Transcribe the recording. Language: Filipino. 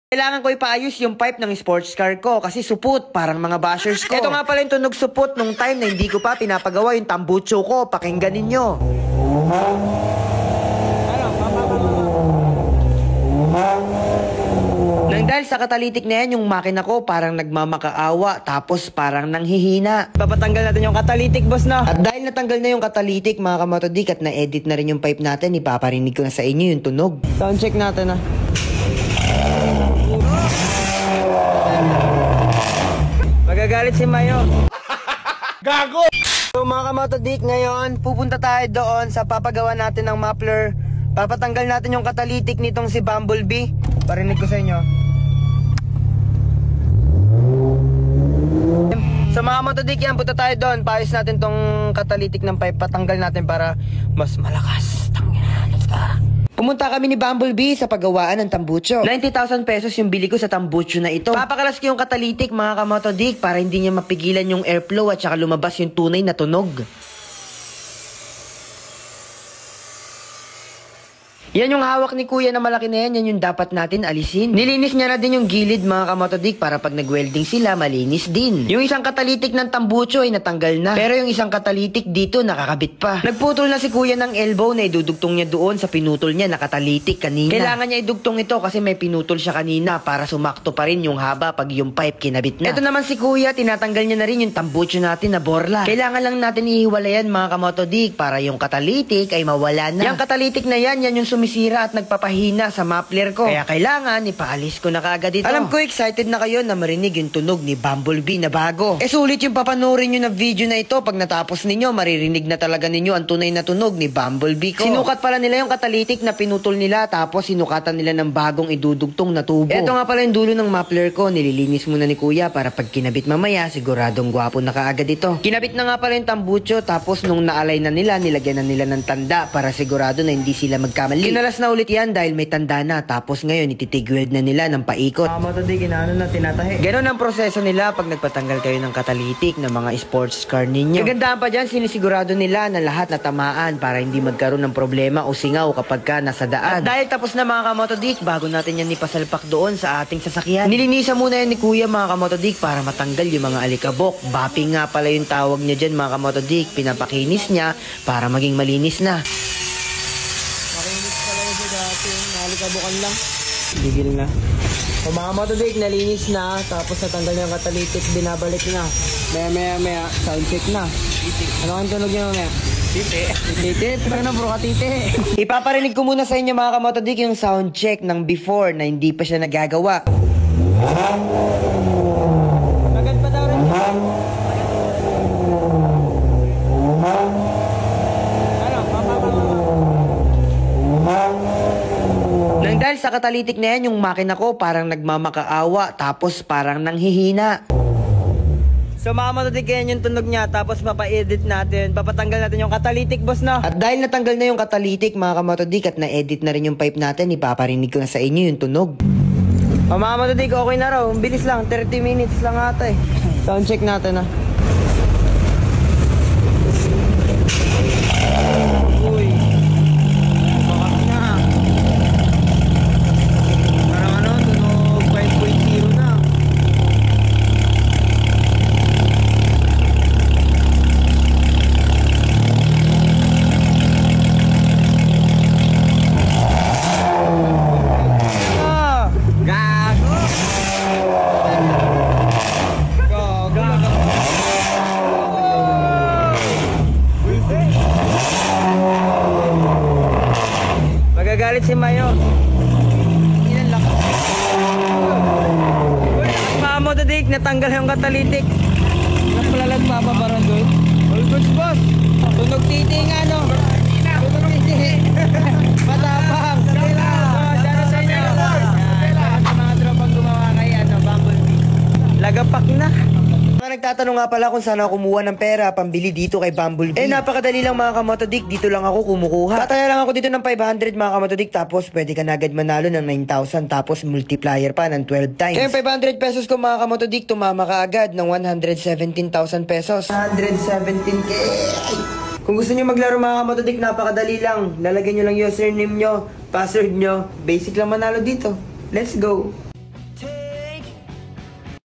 Kailangan ko ipaayos yung pipe ng sports car ko kasi supot, parang mga bashers ko. Ito nga pala yung tunog supot nung time na hindi ko pa pinapagawa yung tambucho ko. Pakinggan ninyo. Nang dahil sa katalitik na yan, yung makina ko parang nagmamakaawa tapos parang nanghihina. Papatanggal natin yung katalitik, boss, na. At dahil natanggal na yung katalitik, mga kamotodik, at na-edit na rin yung pipe natin, ipaparinig ko na sa inyo yung tunog. Sound check natin, ha. Magagalit si Mayo. Gago! So mga kamotodik, ngayon pupunta tayo doon sa papagawa natin ng muffler. Papatanggal natin yung katalitik nitong si Bumblebee. Parinig ko sa inyo. So mga kamotodik, yan, punta tayo doon. Paayos natin tong katalitik ng pipe. Patanggal natin para mas malakas. Pumunta kami ni Bumblebee sa paggawaan ng tambucho. 90,000 pesos yung bili ko sa tambucho na ito. Papakalas ko yung katalitik, mga kamotodik, para hindi niya mapigilan yung airflow at saka lumabas yung tunay na tunog. Yan yung hawak ni kuya na malaki na yan, yan yung dapat natin alisin. Nilinis niya na din yung gilid, mga kamotodik, para pag nag-welding sila, malinis din. Yung isang katalitik ng tambucho ay natanggal na. Pero yung isang katalitik dito, nakakabit pa. Nagputol na si kuya ng elbow na idudugtong niya doon sa pinutol niya na katalitik kanina. Kailangan niya idugtong ito kasi may pinutol siya kanina para sumakto pa rin yung haba pag yung pipe kinabit na. Ito naman si kuya, tinatanggal niya na rin yung tambucho natin na borla. Kailangan lang natin ihiwalayan, mga kamotodik, para yung katalitik ay mawala na. Yung katalitik na yan, yan yung sumisira at nagpapahina sa muffler ko. Kaya kailangan ipaalis ko na kaagad ito. Alam ko excited na kayo na marinig yung tunog ni Bumblebee na bago. Sulit yung papanoorin nyo na video na ito. Pag natapos ninyo, maririnig na talaga ninyo ang tunay na tunog ni Bumblebee ko. Sinukat pala nila yung katalitik na pinutol nila, tapos sinukatan nila ng bagong idudugtong na tubo. Ito nga pala yung dulo ng muffler ko. Nililinis muna ni kuya para pag kinabit mamaya, siguradong gwapo na kaagad ito. Kinabit na nga pala yung tambucho, tapos nung naalay na nila, nilagyan na nila ng tanda para sigurado na hindi sila magkamali. Kinalas na ulit yan dahil may tanda na, tapos ngayon ititigweld na nila ng paikot. Kamotodik, inaano na, tinatahi. Ganon ang proseso nila pag nagpatanggal kayo ng katalitik ng mga sports car ninyo. Kagandahan pa dyan, sinisigurado nila na lahat na tamaan para hindi magkaroon ng problema o singaw kapag ka nasa daan. At dahil tapos na, mga kamotodik, bago natin yan ipasalpak doon sa ating sasakyan, nilinisan muna yan ni kuya, mga kamotodik, para matanggal yung mga alikabok. Bapping nga pala yung tawag niya dyan, mga kamotodik. Pinapakinis niya para maging malinis na. Nalikabukan lang. Bigil na. O mga motodik, nalinis na. Tapos natanggal yung katalitik, binabalik na. Maya, sound check na. Ano ang tunog nyo mamaya? Tite. Tite? Ano bro ka tite? Ipaparinig ko muna sa inyo, mga kamotodik, yung sound check ng before na hindi pa siya nagagawa. Agad pa daw rin. Dahil sa katalitik na yan, yung makina ko parang nagmamakaawa, tapos parang nanghihina. So mga motodik, yan yung tunog niya, tapos papa-edit natin, papatanggal natin yung katalitik, boss, na. At dahil natanggal na yung katalitik, mga kamotodik, at na-edit na rin yung pipe natin, ipaparinig ko na sa inyo yung tunog. O mga motodik, okay na raw, bilis lang, 30 minutes lang ata eh. Sound check natin, ha. Magagalit si Mayo. Ilan lang. Mga motodik, natanggal yung katalitik. Napalag papabaran doon. All goods, boss. Tunog titi nga, no? Tunog titi. Matapang. Sana sa inyo. Lahat ng mga tropang gumawa kay Bumblebee. Lagapak na. Nagtatanong nga pala kung saan ako kumuha ng pera pambili dito kay Bumblebee. Napakadali lang, mga kamotodik. Dito lang ako kumukuha. Tataya lang ako dito ng 500, mga kamotodik. Tapos pwede ka na agad manalo ng 9,000. Tapos multiplier pa ng 12 times. Kaya 500 pesos ko, mga kamotodik, tumama ka agad ng 117,000 pesos. 117k. Kung gusto nyo maglaro, mga kamotodik, napakadali lang. Lalagyan nyo lang username nyo, password nyo. Basic lang manalo dito. Let's go.